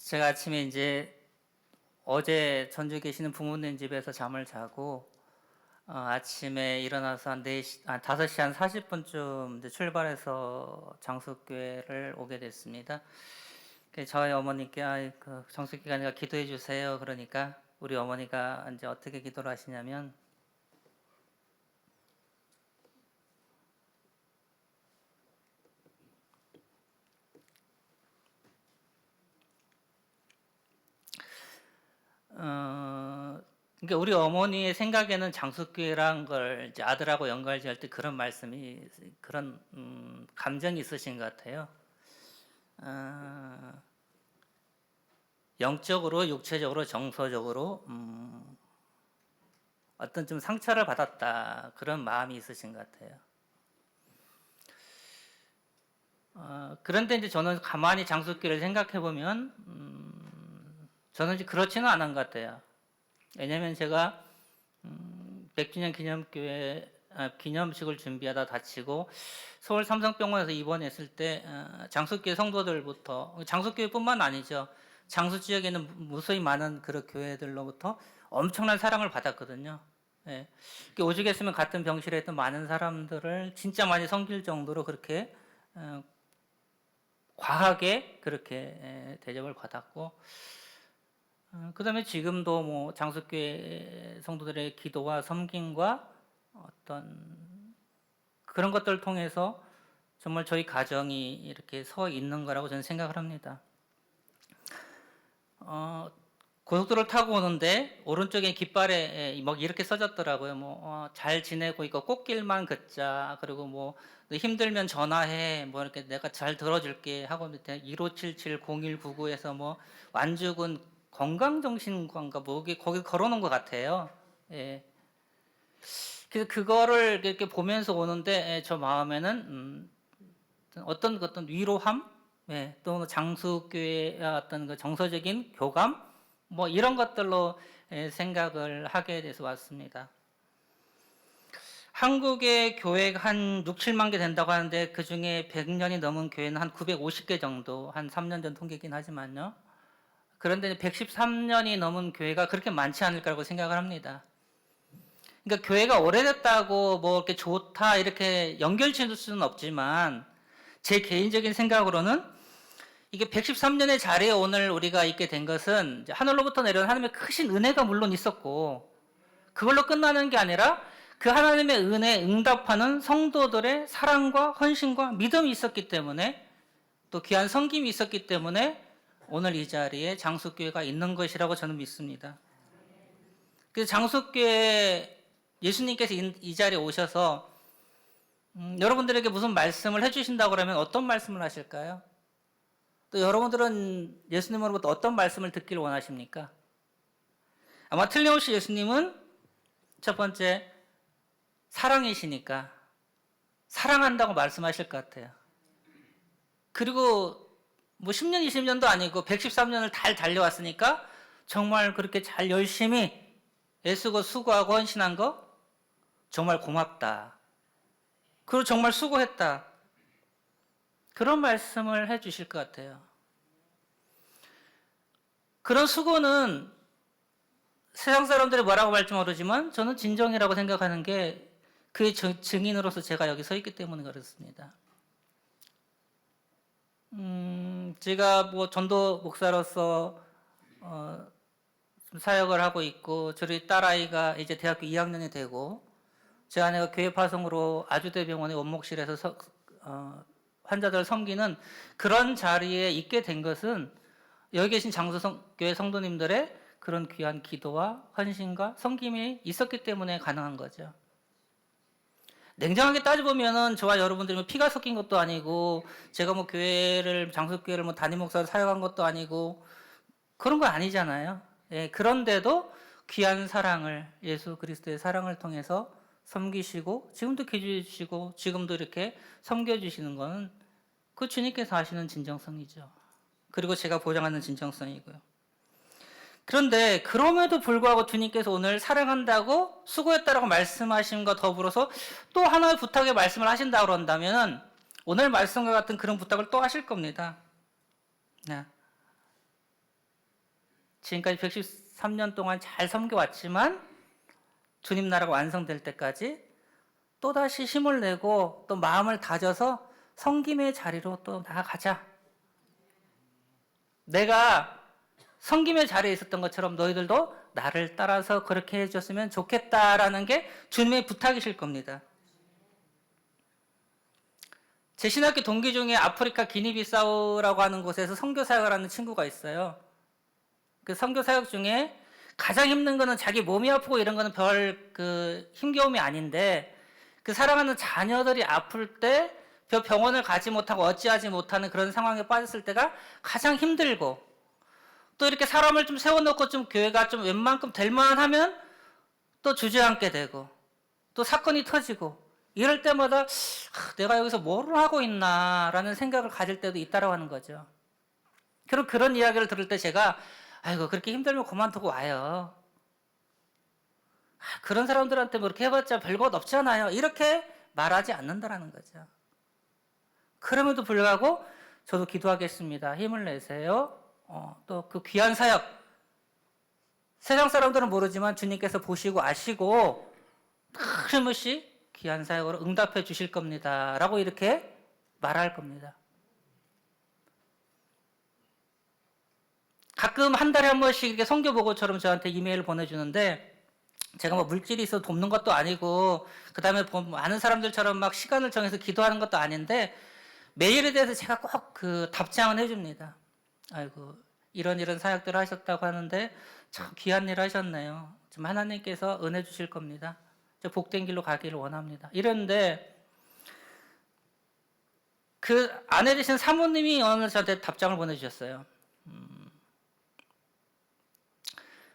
제가 아침에 이제 어제 전주 계시는 부모님 집에서 잠을 자고 아침에 일어나서 한 4시, 5시 한 40분쯤 이제 출발해서 장수교회를 오게 됐습니다. 저희 어머니께 그 장수기간이가 기도해 주세요. 그러니까 우리 어머니가 이제 어떻게 기도를 하시냐면 그러니까 우리 어머니의 생각에는 장수교회란 걸 이제 아들하고 연관지을 때 그런 말씀이 그런 감정이 있으신 것 같아요. 영적으로, 육체적으로, 정서적으로 어떤 좀 상처를 받았다 그런 마음이 있으신 것 같아요. 그런데 이제 저는 가만히 장수교회를 생각해 보면 저는 이제 그렇지는 않은 것 같아요. 왜냐하면 제가 100주년 기념교회 기념식을 준비하다 다치고 서울 삼성병원에서 입원했을 때 장수교회 성도들부터 장수교회뿐만 아니죠. 장수 지역에 있는 무수히 많은 그런 교회들로부터 엄청난 사랑을 받았거든요. 예. 오죽했으면 같은 병실에 있던 많은 사람들을 진짜 많이 섬길 정도로 그렇게 과하게 그렇게 대접을 받았고 그 다음에 지금도 뭐 장수교회 성도들의 기도와 섬김과 어떤 그런 것들을 통해서 정말 저희 가정이 이렇게 서 있는 거라고 저는 생각을 합니다. 고속도로를 타고 오는데 오른쪽에 깃발에 막 이렇게 써졌더라고요. 잘 지내고 있고 꽃길만 걷자. 그리고 뭐 힘들면 전화해. 뭐 이렇게 내가 잘 들어줄게 하고 밑에 1577-0199에서 뭐 완주군 건강정신과인가 뭐 거기 걸어놓은 것 같아요. 예. 그래서 그거를 이렇게 보면서 오는데 저 마음에는 어떤 위로함, 예, 또 장수교회의 어떤 그 정서적인 교감, 뭐 이런 것들로 생각을 하게 돼서 왔습니다. 한국의 교회가 한 6, 7만 개 된다고 하는데 그 중에 100년이 넘은 교회는 한 950개 정도, 한 3년 전 통계긴 하지만요. 그런데 113년이 넘은 교회가 그렇게 많지 않을 거라고 생각을 합니다. 그러니까 교회가 오래됐다고 뭐 이렇게 좋다 이렇게 연결 지을 수는 없지만 제 개인적인 생각으로는 이게 113년의 자리에 오늘 우리가 있게 된 것은 하늘로부터 내려온 하나님의 크신 은혜가 물론 있었고 그걸로 끝나는 게 아니라 그 하나님의 은혜에 응답하는 성도들의 사랑과 헌신과 믿음이 있었기 때문에 또 귀한 섬김이 있었기 때문에 오늘 이 자리에 장수교회가 있는 것이라고 저는 믿습니다. 그래서 장수교회 예수님께서 이 자리에 오셔서 여러분들에게 무슨 말씀을 해주신다고 하면 어떤 말씀을 하실까요? 또 여러분들은 예수님으로부터 어떤 말씀을 듣기를 원하십니까? 아마 틀림없이 예수님은 첫 번째 사랑이시니까 사랑한다고 말씀하실 것 같아요. 그리고 뭐 10년, 20년도 아니고 113년을 잘 달려왔으니까 정말 그렇게 잘 열심히 애쓰고 수고하고 헌신한 거 정말 고맙다. 그리고 정말 수고했다. 그런 말씀을 해 주실 것 같아요. 그런 수고는 세상 사람들이 뭐라고 할지 모르지만 저는 진정이라고 생각하는 게 그의 증인으로서 제가 여기 서 있기 때문에 그렇습니다. 제가 뭐 전도 목사로서 사역을 하고 있고 저희 딸아이가 이제 대학교 2학년이 되고 제 아내가 교회 파송으로 아주대병원의 원목실에서 환자들을 섬기는 그런 자리에 있게 된 것은 여기 계신 장수교회 성도님들의 그런 귀한 기도와 헌신과 섬김이 있었기 때문에 가능한 거죠. 냉정하게 따져보면은 저와 여러분들이 피가 섞인 것도 아니고 제가 뭐 장수교회를 뭐 담임 목사로 사역한 것도 아니고 그런 거 아니잖아요. 예, 그런데도 귀한 사랑을 예수 그리스도의 사랑을 통해서 섬기시고 지금도 기도해 주시고 지금도 이렇게 섬겨주시는 것은 그 주님께서 하시는 진정성이죠. 그리고 제가 보장하는 진정성이고요. 그런데 그럼에도 불구하고 주님께서 오늘 사랑한다고 수고했다라고 말씀하심과 더불어서 또 하나의 부탁의 말씀을 하신다고 그런다면 오늘 말씀과 같은 그런 부탁을 또 하실 겁니다. 네. 지금까지 113년 동안 잘 섬겨왔지만 주님 나라가 완성될 때까지 또다시 힘을 내고 또 마음을 다져서 섬김의 자리로 또 나아가자. 내가 섬김의 자리에 있었던 것처럼 너희들도 나를 따라서 그렇게 해줬으면 좋겠다라는 게 주님의 부탁이실 겁니다. 제 신학교 동기 중에 아프리카 기니비사우라고 하는 곳에서 선교 사역을 하는 친구가 있어요. 그 선교 사역 중에 가장 힘든 거는 자기 몸이 아프고 이런 거는 별 힘겨움이 아닌데 그 사랑하는 자녀들이 아플 때 병원을 가지 못하고 어찌하지 못하는 그런 상황에 빠졌을 때가 가장 힘들고 또 이렇게 사람을 좀 세워놓고 좀 교회가 좀 웬만큼 될 만하면 또 주저앉게 되고 또 사건이 터지고 이럴 때마다 내가 여기서 뭐를 하고 있나라는 생각을 가질 때도 있다라고 하는 거죠. 그런 이야기를 들을 때 제가 아이고 그렇게 힘들면 그만두고 와요. 그런 사람들한테 뭐 이렇게 해봤자 별것 없잖아요. 이렇게 말하지 않는다라는 거죠. 그럼에도 불구하고 저도 기도하겠습니다. 힘을 내세요. 또 그 귀한 사역 세상 사람들은 모르지만 주님께서 보시고 아시고 틀림없이 귀한 사역으로 응답해 주실 겁니다. 라고 이렇게 말할 겁니다. 가끔 한 달에 한 번씩 이렇게 선교보고처럼 저한테 이메일을 보내주는데 제가 뭐 물질이 있어서 돕는 것도 아니고 그 다음에 많은 사람들처럼 막 시간을 정해서 기도하는 것도 아닌데 메일에 대해서 제가 꼭 그 답장을 해줍니다. 아이고 이런 사역들을 하셨다고 하는데 참 귀한 일 하셨네요. 좀 하나님께서 은혜 주실 겁니다. 복된 길로 가기를 원합니다. 이랬는데 그 아내 되신 사모님이 어느 날 저한테 답장을 보내주셨어요.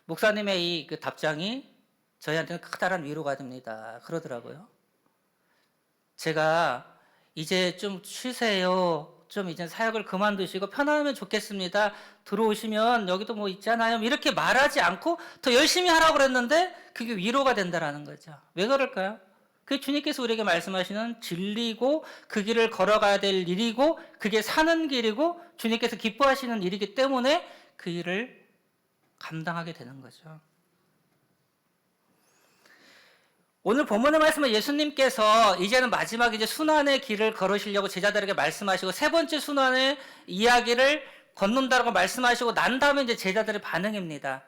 목사님의 이 그 답장이 저희한테는 커다란 위로가 됩니다. 그러더라고요. 제가 이제 좀 쉬세요. 좀 이제 사역을 그만두시고 편안하면 좋겠습니다. 들어오시면 여기도 뭐 있잖아요. 이렇게 말하지 않고 더 열심히 하라고 그랬는데 그게 위로가 된다라는 거죠. 왜 그럴까요? 그게 주님께서 우리에게 말씀하시는 진리고 그 길을 걸어가야 될 일이고 그게 사는 길이고 주님께서 기뻐하시는 일이기 때문에 그 일을 감당하게 되는 거죠. 오늘 본문의 말씀은 예수님께서 이제는 마지막 순환의 길을 걸으시려고 제자들에게 말씀하시고 세 번째 순환의 이야기를 걷는다라고 말씀하시고 난 다음에 이제 제자들의 반응입니다.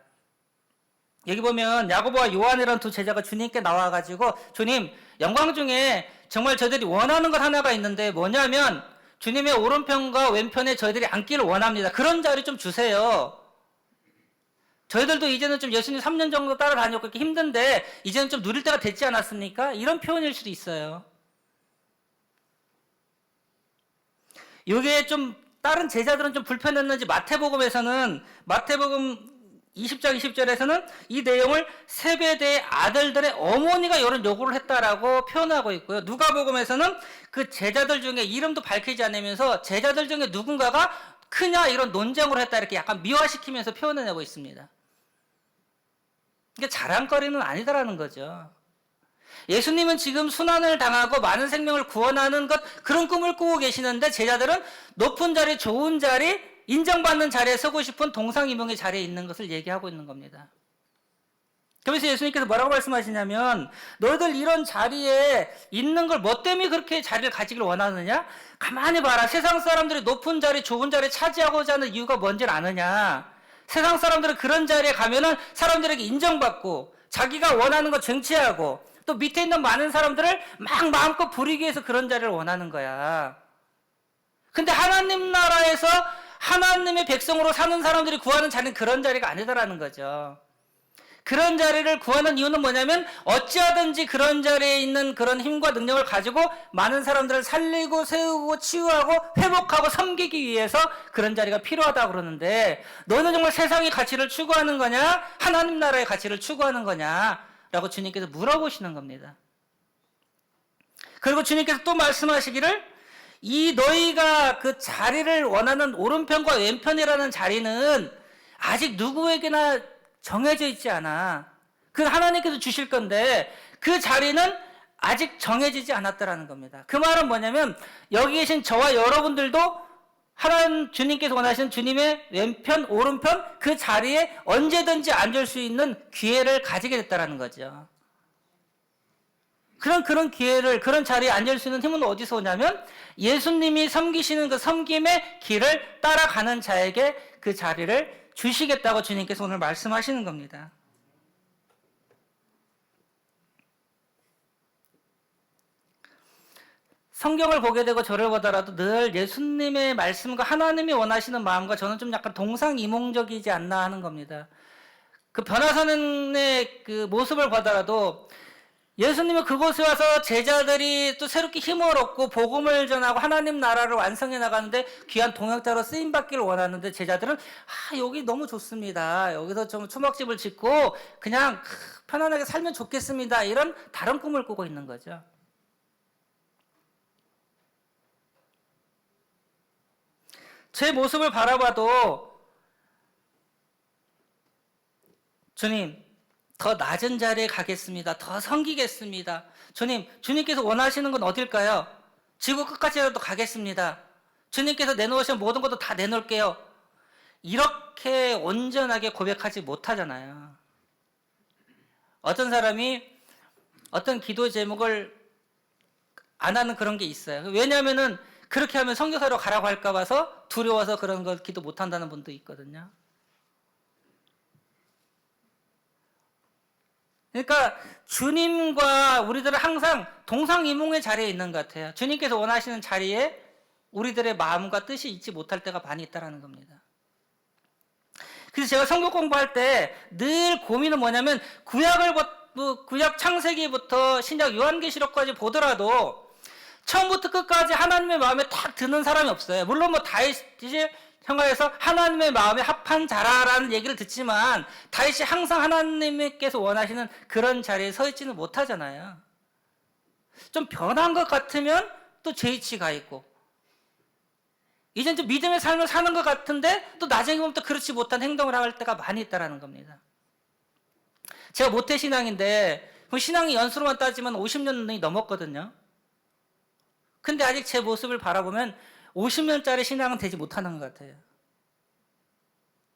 여기 보면 야고보와 요한이라는 두 제자가 주님께 나와가지고 주님 영광 중에 정말 저희들이 원하는 것 하나가 있는데 뭐냐면 주님의 오른편과 왼편에 저희들이 앉기를 원합니다. 그런 자리 좀 주세요. 저희들도 이제는 좀 예수님 3년 정도 따라다녔고 이렇게 힘든데 이제는 좀 누릴 때가 됐지 않았습니까? 이런 표현일 수도 있어요. 이게 좀 다른 제자들은 좀 불편했는지 마태복음 20장 20절에서는 이 내용을 세베대의 아들들의 어머니가 이런 요구를 했다라고 표현하고 있고요. 누가복음에서는 그 제자들 중에 이름도 밝히지 않으면서 제자들 중에 누군가가 크냐 이런 논쟁을 했다 이렇게 약간 미화시키면서 표현해내고 있습니다. 이게 자랑거리는 아니다라는 거죠. 예수님은 지금 순환을 당하고 많은 생명을 구원하는 그런 꿈을 꾸고 계시는데 제자들은 높은 자리, 좋은 자리, 인정받는 자리에 서고 싶은 동상이몽의 자리에 있는 것을 얘기하고 있는 겁니다. 그래서 예수님께서 뭐라고 말씀하시냐면 너희들 이런 자리에 있는 걸 뭐 때문에 그렇게 자리를 가지길 원하느냐? 가만히 봐라. 세상 사람들이 높은 자리, 좋은 자리 차지하고자 하는 이유가 뭔지를 아느냐? 세상 사람들은 그런 자리에 가면은 사람들에게 인정받고 자기가 원하는 거 쟁취하고 또 밑에 있는 많은 사람들을 막 마음껏 부리기 위해서 그런 자리를 원하는 거야. 근데 하나님 나라에서 하나님의 백성으로 사는 사람들이 구하는 자리는 그런 자리가 아니다라는 거죠. 그런 자리를 구하는 이유는 뭐냐면 어찌하든지 그런 자리에 있는 그런 힘과 능력을 가지고 많은 사람들을 살리고 세우고 치유하고 회복하고 섬기기 위해서 그런 자리가 필요하다고 그러는데 너는 정말 세상의 가치를 추구하는 거냐? 하나님 나라의 가치를 추구하는 거냐? 라고 주님께서 물어보시는 겁니다. 그리고 주님께서 또 말씀하시기를 이 너희가 그 자리를 원하는 오른편과 왼편이라는 자리는 아직 누구에게나 정해져 있지 않아. 그 하나님께서 주실 건데 그 자리는 아직 정해지지 않았다라는 겁니다. 그 말은 뭐냐면 여기 계신 저와 여러분들도 하나님 주님께서 원하시는 주님의 왼편, 오른편 그 자리에 언제든지 앉을 수 있는 기회를 가지게 됐다는 거죠. 그런 기회를, 그런 자리에 앉을 수 있는 힘은 어디서 오냐면 예수님이 섬기시는 그 섬김의 길을 따라가는 자에게 그 자리를 주시겠다고 주님께서 오늘 말씀하시는 겁니다. 성경을 보게 되고 저를 보더라도 늘 예수님의 말씀과 하나님이 원하시는 마음과 저는 좀 약간 동상이몽적이지 않나 하는 겁니다. 그 변화사는의 그 모습을 보더라도 예수님은 그곳에 와서 제자들이 또 새롭게 힘을 얻고 복음을 전하고 하나님 나라를 완성해 나가는데 귀한 동역자로 쓰임 받기를 원하는데 제자들은 여기 너무 좋습니다. 여기서 좀 초막집을 짓고 그냥 편안하게 살면 좋겠습니다. 이런 다른 꿈을 꾸고 있는 거죠. 제 모습을 바라봐도 주님, 더 낮은 자리에 가겠습니다. 더 섬기겠습니다. 주님께서 원하시는 건 어딜까요? 지구 끝까지라도 가겠습니다. 주님께서 내놓으신 모든 것도 다 내놓을게요. 이렇게 온전하게 고백하지 못하잖아요. 어떤 사람이 어떤 기도 제목을 안 하는 그런 게 있어요. 왜냐하면은 그렇게 하면 선교사로 가라고 할까 봐서 두려워서 그런 걸 기도 못 한다는 분도 있거든요. 그러니까 주님과 우리들은 항상 동상이몽의 자리에 있는 것 같아요. 주님께서 원하시는 자리에 우리들의 마음과 뜻이 있지 못할 때가 많이 있다는 겁니다. 그래서 제가 성경 공부할 때 늘 고민은 뭐냐면 구약 창세기부터 신약 요한계시록까지 보더라도 처음부터 끝까지 하나님의 마음에 딱 드는 사람이 없어요. 물론 다윗이 형가에서 하나님의 마음에 합한 자라라는 얘기를 듣지만 다윗이 항상 하나님께서 원하시는 그런 자리에 서 있지는 못하잖아요. 좀 변한 것 같으면 또 죄 위치가 있고 이젠 좀 믿음의 삶을 사는 것 같은데 또 나중에 보면 또 그렇지 못한 행동을 할 때가 많이 있다는 겁니다. 제가 모태신앙인데 신앙이 연수로만 따지면 50년이 넘었거든요. 근데 아직 제 모습을 바라보면 50년짜리 신앙은 되지 못하는 것 같아요.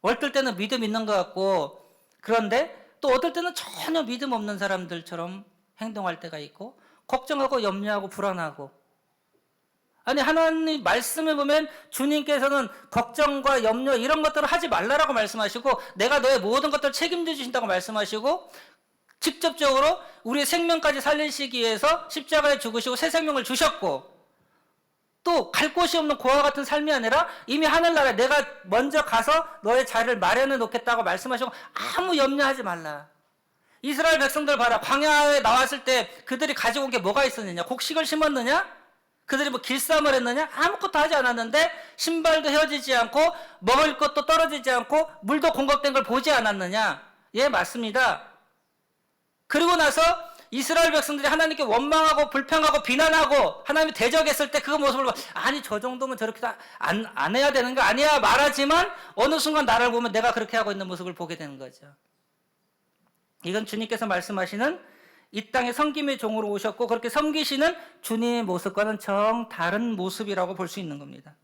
어떨 때는 믿음 있는 것 같고 그런데 또 어떨 때는 전혀 믿음 없는 사람들처럼 행동할 때가 있고 걱정하고 염려하고 불안하고 아니 하나님 말씀을 보면 주님께서는 걱정과 염려 이런 것들을 하지 말라라고 말씀하시고 내가 너의 모든 것들을 책임져 주신다고 말씀하시고 직접적으로 우리의 생명까지 살리시기 위해서 십자가에 죽으시고 새 생명을 주셨고 또 갈 곳이 없는 고아와 같은 삶이 아니라 이미 하늘나라에 내가 먼저 가서 너의 자리를 마련해 놓겠다고 말씀하시고 아무 염려하지 말라. 이스라엘 백성들 봐라. 광야에 나왔을 때 그들이 가지고 온 게 뭐가 있었느냐? 곡식을 심었느냐? 그들이 길쌈을 했느냐? 아무것도 하지 않았는데 신발도 헤어지지 않고 먹을 것도 떨어지지 않고 물도 공급된 걸 보지 않았느냐? 예, 맞습니다. 그리고 나서 이스라엘 백성들이 하나님께 원망하고 불평하고 비난하고 하나님이 대적했을 때 그 모습을 봐. 아니 저 정도면 저렇게 안 해야 되는 거 아니야 말하지만 어느 순간 나를 보면 내가 그렇게 하고 있는 모습을 보게 되는 거죠. 이건 주님께서 말씀하시는 이 땅에 섬김의 종으로 오셨고 그렇게 섬기시는 주님의 모습과는 정 다른 모습이라고 볼 수 있는 겁니다.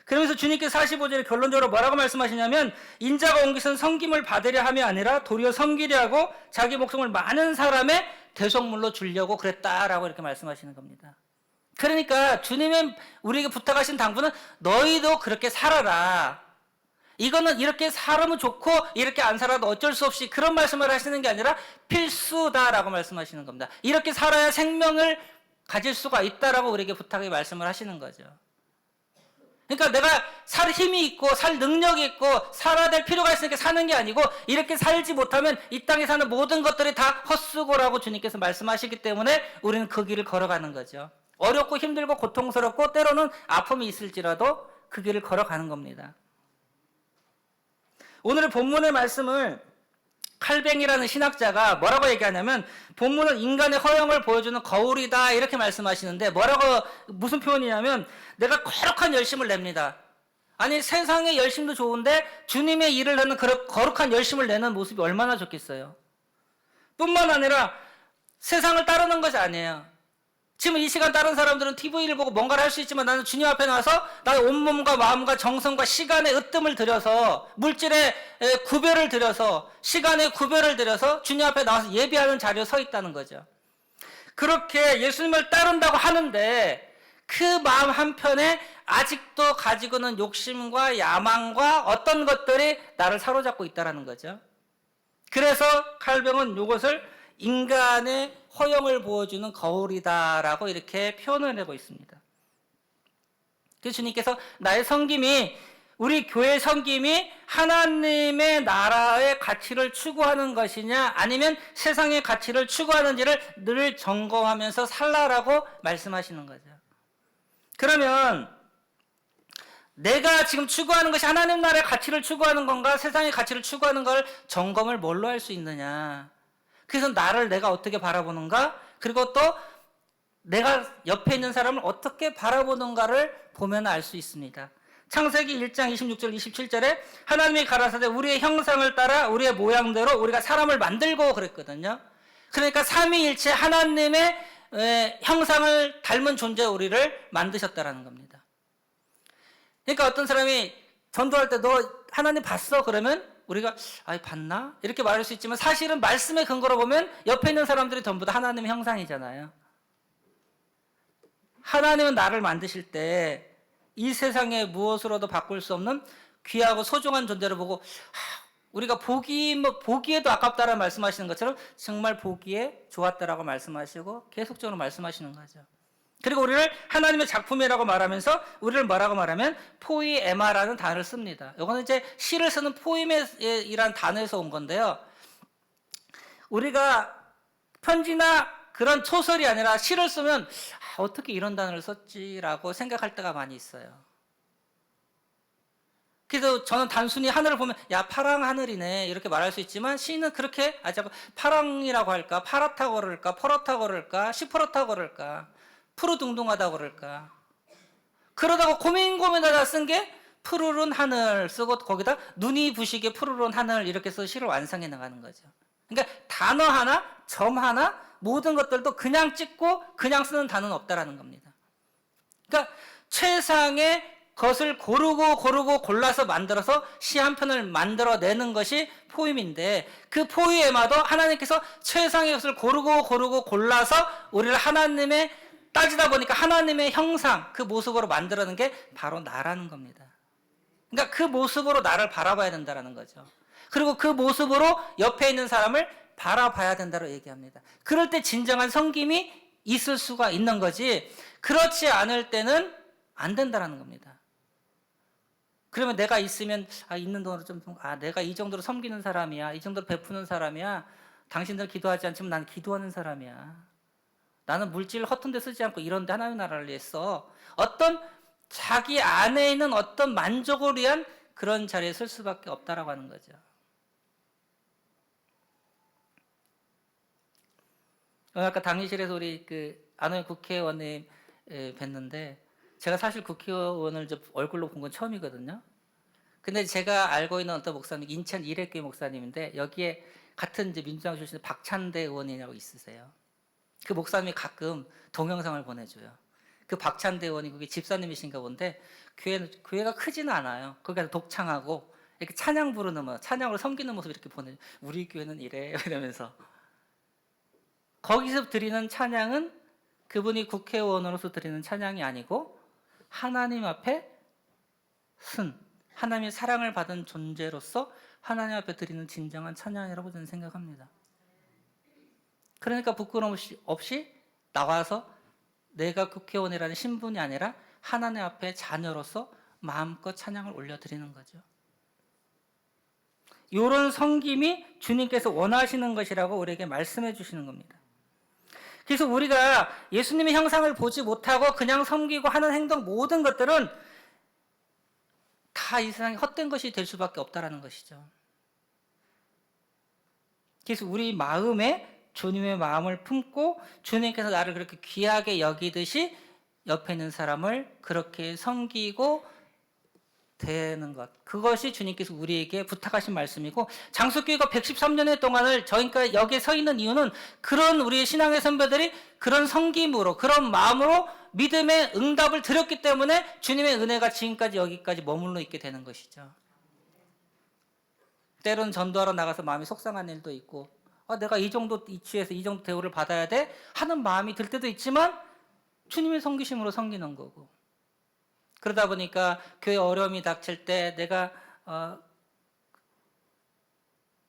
그러면서 주님께서 45절에 결론적으로 뭐라고 말씀하시냐면 인자가 온 것은 섬김을 받으려 함이 아니라 도리어 섬기려 하고 자기 목숨을 많은 사람의 대속물로 주려고 그랬다라고 이렇게 말씀하시는 겁니다. 그러니까 주님의 우리에게 부탁하신 당부는 너희도 그렇게 살아라. 이거는 이렇게 살아면 좋고 이렇게 안 살아도 어쩔 수 없이 그런 말씀을 하시는 게 아니라 필수다라고 말씀하시는 겁니다. 이렇게 살아야 생명을 가질 수가 있다라고 우리에게 부탁의 말씀을 하시는 거죠. 그러니까 내가 살 힘이 있고 살 능력이 있고 살아야 될 필요가 있으니까 사는 게 아니고 이렇게 살지 못하면 이 땅에 사는 모든 것들이 다 헛수고라고 주님께서 말씀하시기 때문에 우리는 그 길을 걸어가는 거죠. 어렵고 힘들고 고통스럽고 때로는 아픔이 있을지라도 그 길을 걸어가는 겁니다. 오늘의 본문의 말씀을 칼뱅이라는 신학자가 뭐라고 얘기하냐면 본문은 인간의 허영을 보여주는 거울이다 이렇게 말씀하시는데 무슨 표현이냐면 내가 거룩한 열심을 냅니다. 아니 세상의 열심도 좋은데 주님의 일을 하는 거룩한 열심을 내는 모습이 얼마나 좋겠어요. 뿐만 아니라 세상을 따르는 것이 아니에요. 지금 이 시간 다른 사람들은 TV를 보고 뭔가를 할 수 있지만 나는 주님 앞에 나와서 나의 온몸과 마음과 정성과 시간의 으뜸을 들여서 물질의 구별을 들여서 시간의 구별을 들여서 주님 앞에 나와서 예배하는 자리에 서 있다는 거죠. 그렇게 예수님을 따른다고 하는데 그 마음 한편에 아직도 가지고는 욕심과 야망과 어떤 것들이 나를 사로잡고 있다는 거죠. 그래서 칼뱅은 이것을 인간의 허영을 보여주는 거울이다라고 이렇게 표현을 하고 있습니다. 그래서 주님께서 나의 섬김이, 우리 교회의 섬김이 하나님의 나라의 가치를 추구하는 것이냐 아니면 세상의 가치를 추구하는지를 늘 점검하면서 살라라고 말씀하시는 거죠. 그러면 내가 지금 추구하는 것이 하나님 나라의 가치를 추구하는 건가 세상의 가치를 추구하는 걸 점검을 뭘로 할 수 있느냐. 그래서 나를 내가 어떻게 바라보는가, 그리고 또 내가 옆에 있는 사람을 어떻게 바라보는가를 보면 알 수 있습니다. 창세기 1장 26절 27절에 하나님이 가라사대 우리의 형상을 따라 우리의 모양대로 우리가 사람을 만들고 그랬거든요. 그러니까 삼위일체 하나님의 형상을 닮은 존재 우리를 만드셨다라는 겁니다. 그러니까 어떤 사람이 전도할 때 너 하나님 봤어? 그러면 우리가 봤나? 이렇게 말할 수 있지만 사실은 말씀의 근거로 보면 옆에 있는 사람들이 전부 다 하나님의 형상이잖아요. 하나님은 나를 만드실 때 이 세상에 무엇으로도 바꿀 수 없는 귀하고 소중한 존재를 보고 우리가 보기에도 아깝다라는 말씀하시는 것처럼 정말 보기에 좋았다라고 말씀하시고 계속적으로 말씀하시는 거죠. 그리고 우리를 하나님의 작품이라고 말하면서 우리를 뭐라고 말하면 포이에마라는 단어를 씁니다. 이거는 이제 시를 쓰는 포이메이라는 단어에서 온 건데요. 우리가 편지나 그런 소설이 아니라 시를 쓰면 어떻게 이런 단어를 썼지라고 생각할 때가 많이 있어요. 그래서 저는 단순히 하늘을 보면 야 파랑 하늘이네 이렇게 말할 수 있지만 시는 그렇게 파랑이라고 할까 파랗다고 그럴까 퍼렇다고 그럴까 시퍼렇다고 그럴까 푸르둥둥하다고 그럴까 그러다가 고민하다 쓴 게 푸르른 하늘 쓰고 거기다 눈이 부시게 푸르른 하늘 이렇게 해서 시를 완성해 나가는 거죠. 그러니까 단어 하나 점 하나 모든 것들도 그냥 찍고 그냥 쓰는 단어는 없다라는 겁니다. 그러니까 최상의 것을 고르고 골라서 만들어서 시 한 편을 만들어내는 것이 포임인데 그 포임에마도 하나님께서 최상의 것을 고르고 골라서 우리를 하나님의 따지다 보니까 하나님의 형상 그 모습으로 만들어낸 게 바로 나라는 겁니다. 그러니까 그 모습으로 나를 바라봐야 된다는 거죠. 그리고 그 모습으로 옆에 있는 사람을 바라봐야 된다고 얘기합니다. 그럴 때 진정한 섬김이 있을 수가 있는 거지 그렇지 않을 때는 안 된다는 겁니다. 그러면 내가 있으면 있는 돈으로 내가 이 정도로 섬기는 사람이야 이 정도로 베푸는 사람이야 당신들 기도하지 않지만 난 기도하는 사람이야 나는 물질 허튼 데 쓰지 않고 이런 데 하나님의 나라를 위해서 어떤 자기 안에 있는 어떤 만족을 위한 그런 자리에 설 수밖에 없다라고 하는 거죠. 아까 당일실에서 우리 안호영 국회의원님 뵀는데 제가 사실 국회의원을 얼굴로 본 건 처음이거든요. 근데 제가 알고 있는 어떤 목사님 인천 이례교회 목사님인데 여기에 같은 민주당 출신의 박찬대 의원이라고 있으세요. 그 목사님이 가끔 동영상을 보내줘요. 그 박찬대 의원이 그게 집사님이신가 본데 교회가 크지는 않아요. 거기서 독창하고 이렇게 찬양 부르는 찬양으로 섬기는 모습 이렇게 보내요. 우리 교회는 이래 이러면서 거기서 드리는 찬양은 그분이 국회의원으로서 드리는 찬양이 아니고 하나님 앞에 하나님의 사랑을 받은 존재로서 하나님 앞에 드리는 진정한 찬양이라고 저는 생각합니다. 그러니까 부끄러움 없이 나와서 내가 국회의원이라는 신분이 아니라 하나님 앞에 자녀로서 마음껏 찬양을 올려드리는 거죠. 이런 섬김이 주님께서 원하시는 것이라고 우리에게 말씀해 주시는 겁니다. 그래서 우리가 예수님의 형상을 보지 못하고 그냥 섬기고 하는 행동 모든 것들은 다 이 세상에 헛된 것이 될 수밖에 없다는 것이죠. 그래서 우리 마음에 주님의 마음을 품고 주님께서 나를 그렇게 귀하게 여기듯이 옆에 있는 사람을 그렇게 섬기고 되는 것. 그것이 주님께서 우리에게 부탁하신 말씀이고, 장수교회가 113년의 동안을 저희가 여기에 서 있는 이유는 그런 우리의 신앙의 선배들이 그런 성김으로, 그런 마음으로 믿음의 응답을 드렸기 때문에 주님의 은혜가 지금까지 여기까지 머물러 있게 되는 것이죠. 때로는 전도하러 나가서 마음이 속상한 일도 있고, 내가 이 정도 이치에서 이 정도 대우를 받아야 돼 하는 마음이 들 때도 있지만 주님의 섬기심으로 섬기는 거고, 그러다 보니까 교회 어려움이 닥칠 때 내가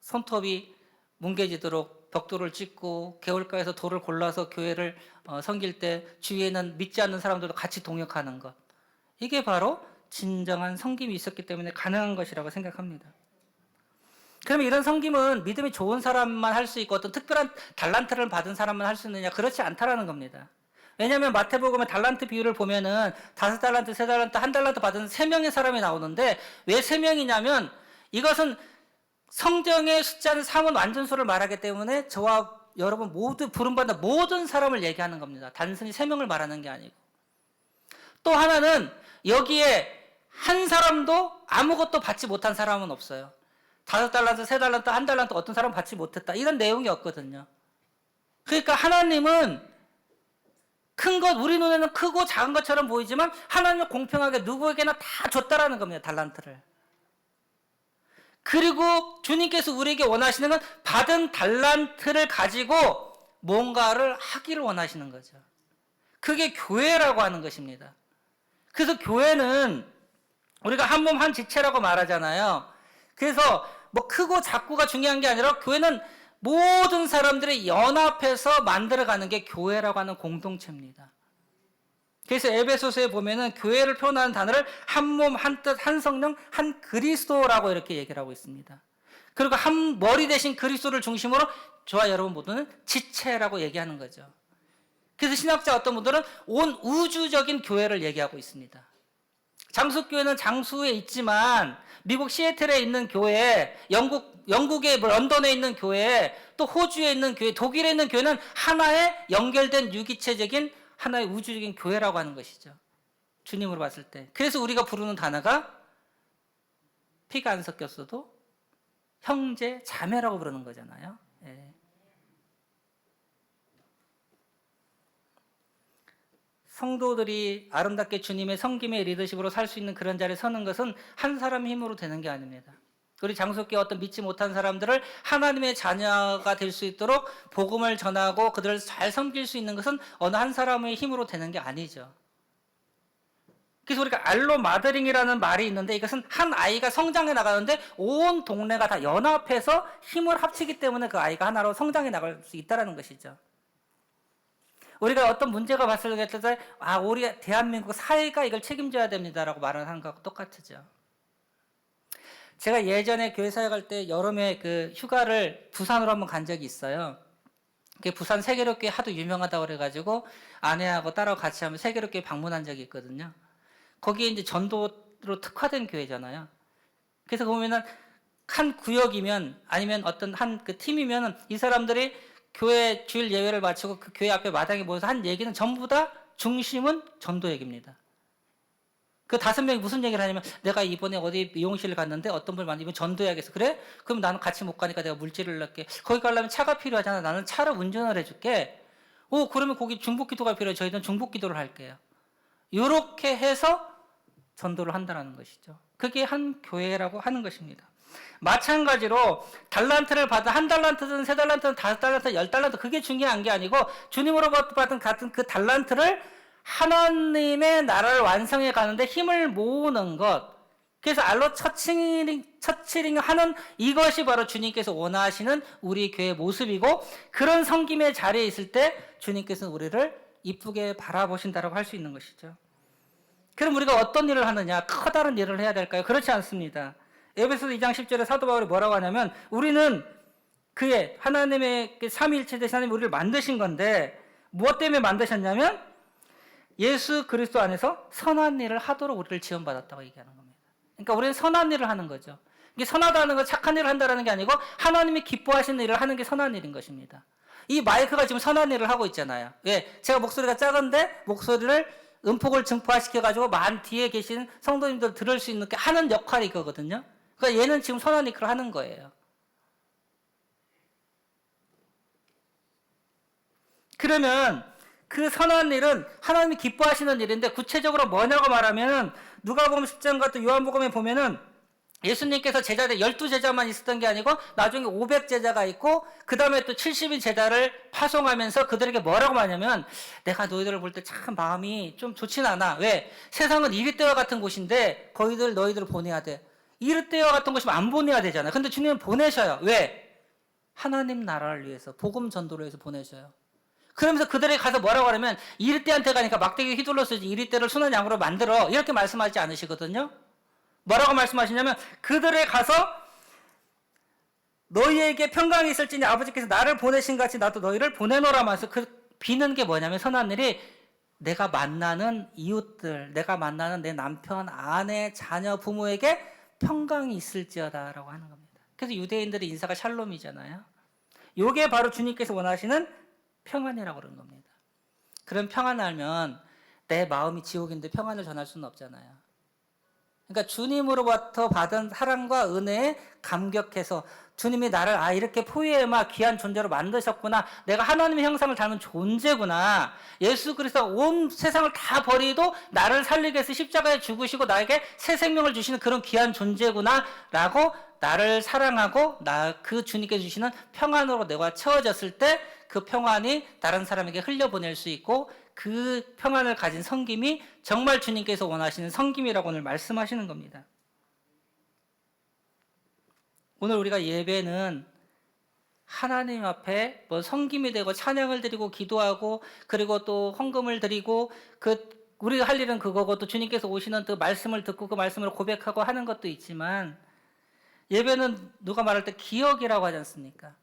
손톱이 뭉개지도록 벽돌을 찍고 개울가에서 돌을 골라서 교회를 섬길 때 주위에는 믿지 않는 사람들도 같이 동역하는 것, 이게 바로 진정한 섬김이 있었기 때문에 가능한 것이라고 생각합니다. 그러면 이런 섬김은 믿음이 좋은 사람만 할 수 있고 어떤 특별한 달란트를 받은 사람만 할 수 있느냐? 그렇지 않다라는 겁니다. 왜냐하면 마태복음의 달란트 비율을 보면은 5달란트, 3달란트, 1달란트 받은 3명의 사람이 나오는데, 왜 3명이냐면 이것은 성경의 숫자는 3은 완전수를 말하기 때문에 저와 여러분 모두 부름받는 모든 사람을 얘기하는 겁니다. 단순히 3명을 말하는 게 아니고. 또 하나는 여기에 한 사람도 아무것도 받지 못한 사람은 없어요. 5달란트, 3달란트, 1달란트 어떤 사람 받지 못했다, 이런 내용이 없거든요. 그러니까 하나님은 큰 것, 우리 눈에는 크고 작은 것처럼 보이지만 하나님은 공평하게 누구에게나 다 줬다라는 겁니다. 달란트를. 그리고 주님께서 우리에게 원하시는 건 받은 달란트를 가지고 뭔가를 하기를 원하시는 거죠. 그게 교회라고 하는 것입니다. 그래서 교회는 우리가 한 몸 한 지체라고 말하잖아요. 그래서 뭐 크고 작고가 중요한 게 아니라 교회는 모든 사람들이 연합해서 만들어가는 게 교회라고 하는 공동체입니다. 그래서 에베소서에 보면은 교회를 표현하는 단어를 한 몸, 한 뜻, 한 성령, 한 그리스도라고 이렇게 얘기를 하고 있습니다. 그리고 한 머리 대신 그리스도를 중심으로 저와 여러분 모두는 지체라고 얘기하는 거죠. 그래서 신학자 어떤 분들은 온 우주적인 교회를 얘기하고 있습니다. 장수교회는 장수에 있지만 미국 시애틀에 있는 교회, 영국의 런던에 있는 교회, 또 호주에 있는 교회, 독일에 있는 교회는 하나의 연결된 유기체적인 하나의 우주적인 교회라고 하는 것이죠. 주님으로 봤을 때. 그래서 우리가 부르는 단어가 피가 안 섞였어도 형제, 자매라고 부르는 거잖아요. 예. 성도들이 아름답게 주님의 섬김의 리더십으로 살 수 있는 그런 자리에 서는 것은 한 사람 힘으로 되는 게 아닙니다. 우리 장수교회 어떤 믿지 못한 사람들을 하나님의 자녀가 될 수 있도록 복음을 전하고 그들을 잘 섬길 수 있는 것은 어느 한 사람의 힘으로 되는 게 아니죠. 그래서 우리가 알로 마더링이라는 말이 있는데, 이것은 한 아이가 성장해 나가는데 온 동네가 다 연합해서 힘을 합치기 때문에 그 아이가 하나로 성장해 나갈 수 있다는 것이죠. 우리가 어떤 문제가 봤을 때 우리 대한민국 사회가 이걸 책임져야 됩니다라고 말을 하는 것과 똑같죠. 제가 예전에 교회 사역할 때 여름에 그 휴가를 부산으로 한번 간 적이 있어요. 부산 세계롭교회 하도 유명하다고 그래가지고 아내하고 딸하고 같이 하면 세계롭교회 방문한 적이 있거든요. 거기에 이제 전도로 특화된 교회잖아요. 그래서 보면은 한 구역이면 아니면 어떤 한 그 팀이면 이 사람들이 교회 주일 예배를 마치고 그 교회 앞에 마당에 모여서 한 얘기는 전부 다 중심은 전도 얘기입니다. 그 5명이 무슨 얘기를 하냐면, 내가 이번에 어디 미용실 갔는데 어떤 분 만나면 전도해야겠어. 그래? 그럼 나는 같이 못 가니까 내가 물질을 넣게. 거기 가려면 차가 필요하잖아. 나는 차를 운전을 해줄게. 그러면 거기 중보기도가 필요해. 저희는 중보기도를 할게요. 이렇게 해서 전도를 한다는 것이죠. 그게 한 교회라고 하는 것입니다. 마찬가지로 달란트를 받아 1달란트든 3달란트든 5달란트, 10달란트, 그게 중요한 게 아니고 주님으로부터 받은 같은 그 달란트를 하나님의 나라를 완성해 가는데 힘을 모으는 것. 그래서 알로 처치링 하는 이것이 바로 주님께서 원하시는 우리 교회의 모습이고, 그런 섬김의 자리에 있을 때 주님께서는 우리를 이쁘게 바라보신다라고 할 수 있는 것이죠. 그럼 우리가 어떤 일을 하느냐? 커다란 일을 해야 될까요? 그렇지 않습니다. 에베소서 2장 10절에 사도 바울이 뭐라고 하냐면, 우리는 그의 하나님의 삼위일체 되신 하나님 우리를 만드신 건데, 무엇 때문에 만드셨냐면 예수 그리스도 안에서 선한 일을 하도록 우리를 지원받았다고 얘기하는 겁니다. 그러니까 우리는 선한 일을 하는 거죠. 이게 선하다는 건 착한 일을 한다는 게 아니고 하나님이 기뻐하시는 일을 하는 게 선한 일인 것입니다. 이 마이크가 지금 선한 일을 하고 있잖아요. 왜? 제가 목소리가 작은데 목소리를 음폭을 증폭시켜가지고 만 뒤에 계신 성도님들 들을 수 있는 게 하는 역할이 이거거든요. 그러니까 얘는 지금 선한 일을 하는 거예요. 그러면 그 선한 일은 하나님이 기뻐하시는 일인데 구체적으로 뭐냐고 말하면 누가복음 10장과 또 요한복음에 보면은 예수님께서 제자들 12제자만 있었던 게 아니고 나중에 500제자가 있고 그 다음에 또 70인 제자를 파송하면서 그들에게 뭐라고 말하냐면 내가 너희들을 볼 때 참 마음이 좀 좋진 않아. 왜? 세상은 이리떼와 같은 곳인데 너희들을 보내야 돼. 이리떼와 같은 곳이면 안 보내야 되잖아. 근데 주님은 보내셔요. 왜? 하나님 나라를 위해서 복음 전도를 위해서 보내셔요. 그러면서 그들에게 가서 뭐라고 하냐면 이리떼한테 가니까 막대기 휘둘러서 이리떼를 순한 양으로 만들어 이렇게 말씀하지 않으시거든요. 뭐라고 말씀하시냐면 그들에 가서 너희에게 평강이 있을지니 아버지께서 나를 보내신 같이 나도 너희를 보내노라 하면서 그 비는 게 뭐냐면 선한 일이 내가 만나는 이웃들, 내가 만나는 내 남편, 아내, 자녀, 부모에게 평강이 있을지어다 라고 하는 겁니다. 그래서 유대인들의 인사가 샬롬이잖아요. 이게 바로 주님께서 원하시는 평안이라고 그러는 겁니다. 그런 평안을 알면 내 마음이 지옥인데 평안을 전할 수는 없잖아요. 그러니까 주님으로부터 받은 사랑과 은혜에 감격해서 주님이 나를 이렇게 포유에마 귀한 존재로 만드셨구나. 내가 하나님의 형상을 닮은 존재구나. 예수 그리스도 온 세상을 다 버리도 나를 살리기 위해서 십자가에 죽으시고 나에게 새 생명을 주시는 그런 귀한 존재구나 라고 나를 사랑하고 그 주님께 주시는 평안으로 내가 채워졌을 때 그 평안이 다른 사람에게 흘려보낼 수 있고 그 평안을 가진 섬김이 정말 주님께서 원하시는 섬김이라고 오늘 말씀하시는 겁니다. 오늘 우리가 예배는 하나님 앞에 섬김이 되고 찬양을 드리고 기도하고 그리고 또 헌금을 드리고 우리가 할 일은 그거고 또 주님께서 오시는 그 말씀을 듣고 그 말씀을 고백하고 하는 것도 있지만 예배는 누가 말할 때 기억이라고 하지 않습니까?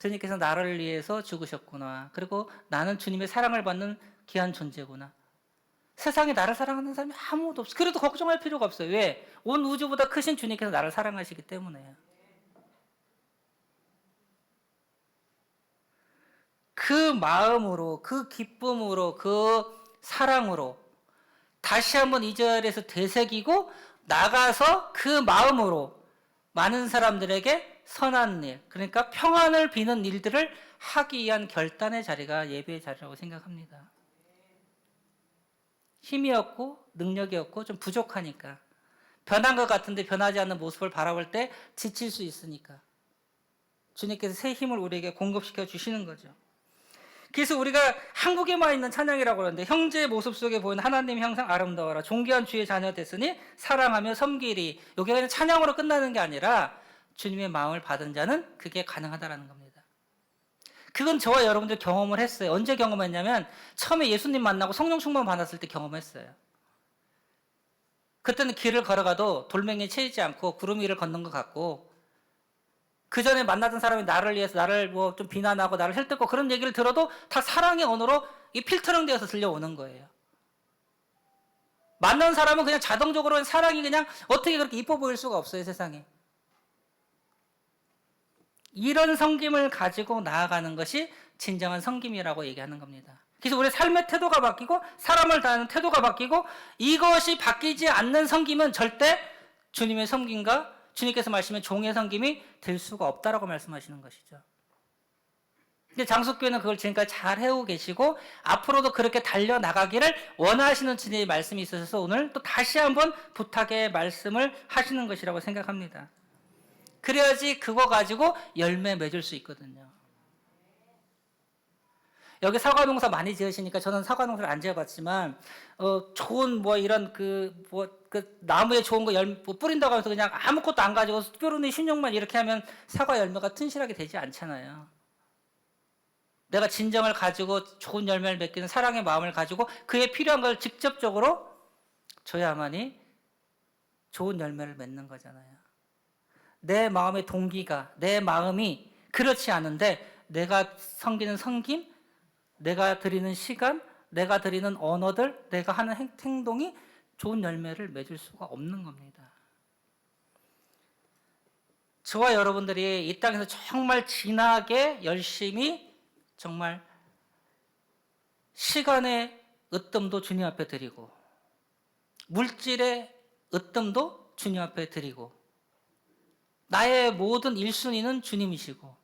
주님께서 나를 위해서 죽으셨구나. 그리고 나는 주님의 사랑을 받는 귀한 존재구나. 세상에 나를 사랑하는 사람이 아무도 없어. 그래도 걱정할 필요가 없어요. 왜? 온 우주보다 크신 주님께서 나를 사랑하시기 때문에요. 그 마음으로, 그 기쁨으로, 그 사랑으로 다시 한번 이 자리에서 되새기고 나가서 그 마음으로 많은 사람들에게 선한 일, 그러니까 평안을 비는 일들을 하기 위한 결단의 자리가 예배의 자리라고 생각합니다. 힘이 없고 능력이 없고 좀 부족하니까 변한 것 같은데 변하지 않는 모습을 바라볼 때 지칠 수 있으니까 주님께서 새 힘을 우리에게 공급시켜 주시는 거죠. 그래서 우리가 한국에만 있는 찬양이라고 그러는데 형제의 모습 속에 보이는 하나님 형상 아름다워라 존귀한 주의 자녀 됐으니 사랑하며 섬기리. 이게 그냥 찬양으로 끝나는 게 아니라 주님의 마음을 받은 자는 그게 가능하다라는 겁니다. 그건 저와 여러분들 경험을 했어요. 언제 경험했냐면 처음에 예수님 만나고 성령 충만 받았을 때 경험했어요. 그때는 길을 걸어가도 돌멩이에 채이지 않고 구름 위를 걷는 것 같고 그 전에 만나던 사람이 나를 위해서 나를 좀 비난하고 나를 혈뜯고 그런 얘기를 들어도 다 사랑의 언어로 이 필터링 되어서 들려오는 거예요. 만난 사람은 그냥 자동적으로 사랑이 그냥 어떻게 그렇게 이뻐 보일 수가 없어요, 세상에. 이런 섬김을 가지고 나아가는 것이 진정한 섬김이라고 얘기하는 겁니다. 그래서 우리 삶의 태도가 바뀌고 사람을 다하는 태도가 바뀌고 이것이 바뀌지 않는 섬김은 절대 주님의 섬김과 주님께서 말씀하신 종의 섬김이 될 수가 없다라고 말씀하시는 것이죠. 근데 장수교회는 그걸 지금까지 잘 해오고 계시고 앞으로도 그렇게 달려나가기를 원하시는 주님의 말씀이 있어서 오늘 또 다시 한번 부탁의 말씀을 하시는 것이라고 생각합니다. 그래야지 그거 가지고 열매 맺을 수 있거든요. 여기 사과 농사 많이 지으시니까 저는 사과 농사를 안 지어봤지만 좋은 이런 그 나무에 좋은 거 뿌린다고 해서 그냥 아무것도 안 가지고 뾰루니 신용만 이렇게 하면 사과 열매가 튼실하게 되지 않잖아요. 내가 진정을 가지고 좋은 열매를 맺기는 사랑의 마음을 가지고 그에 필요한 걸 직접적으로 줘야만이 좋은 열매를 맺는 거잖아요. 내 마음의 동기가 내 마음이 그렇지 않은데 내가 섬기는 섬김, 내가 드리는 시간, 내가 드리는 언어들, 내가 하는 행동이 좋은 열매를 맺을 수가 없는 겁니다. 저와 여러분들이 이 땅에서 정말 진하게 열심히 정말 시간의 으뜸도 주님 앞에 드리고 물질의 으뜸도 주님 앞에 드리고 나의 모든 1순위는 주님이시고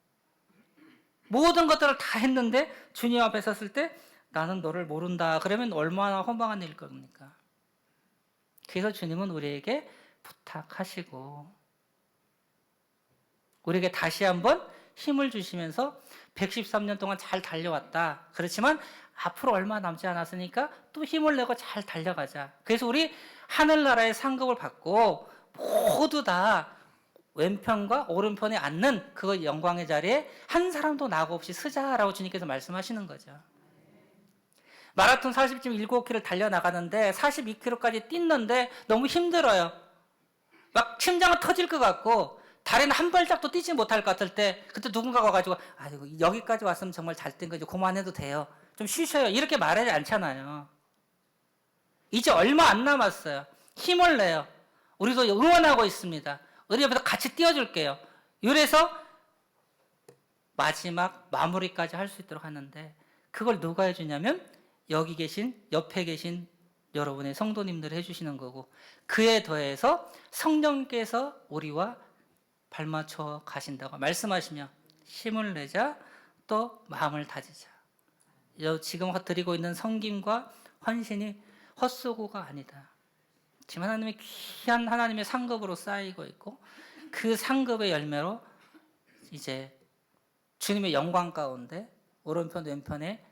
모든 것들을 다 했는데 주님 앞에 섰을 때 나는 너를 모른다. 그러면 얼마나 허망한 일일 겁니까? 그래서 주님은 우리에게 부탁하시고 우리에게 다시 한번 힘을 주시면서 113년 동안 잘 달려왔다. 그렇지만 앞으로 얼마 남지 않았으니까 또 힘을 내고 잘 달려가자. 그래서 우리 하늘나라의 상급을 받고 모두 다 왼편과 오른편에 앉는 그 영광의 자리에 한 사람도 나고 없이 서자라고 주님께서 말씀하시는 거죠. 마라톤 47.195km 달려나가는데 42km까지 뛰는데 너무 힘들어요. 막 심장은 터질 것 같고 다리는 한 발짝도 뛰지 못할 것 같을 때 그때 누군가가 와가지고 아이고 여기까지 왔으면 정말 잘 뛴 거죠. 그만해도 돼요. 좀 쉬셔요. 이렇게 말하지 않잖아요. 이제 얼마 안 남았어요. 힘을 내요. 우리도 응원하고 있습니다. 우리 옆에서 같이 뛰어줄게요. 이래서 마지막 마무리까지 할 수 있도록 하는데 그걸 누가 해주냐면 여기 계신 옆에 계신 여러분의 성도님들이 해주시는 거고 그에 더해서 성령께서 우리와 발맞춰 가신다고 말씀하시며 힘을 내자 또 마음을 다지자. 지금 드리고 있는 섬김과 헌신이 헛수고가 아니다. 지금 하나님의 귀한 하나님의 상급으로 쌓이고 있고 그 상급의 열매로 이제 주님의 영광 가운데 오른편 왼편에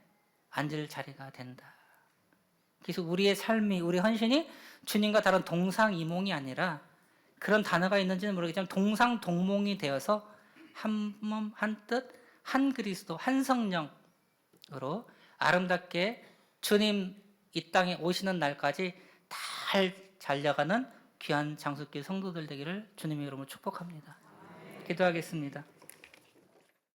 앉을 자리가 된다. 그래서 우리의 삶이 우리 헌신이 주님과 다른 동상이몽이 아니라 그런 단어가 있는지는 모르겠지만 동상동몽이 되어서 한 몸, 한 뜻, 한 그리스도, 한 성령으로 아름답게 주님 이 땅에 오시는 날까지 잘 달려가는 귀한 장수길 성도들 되기를 주님의 이름으로 축복합니다. 기도하겠습니다.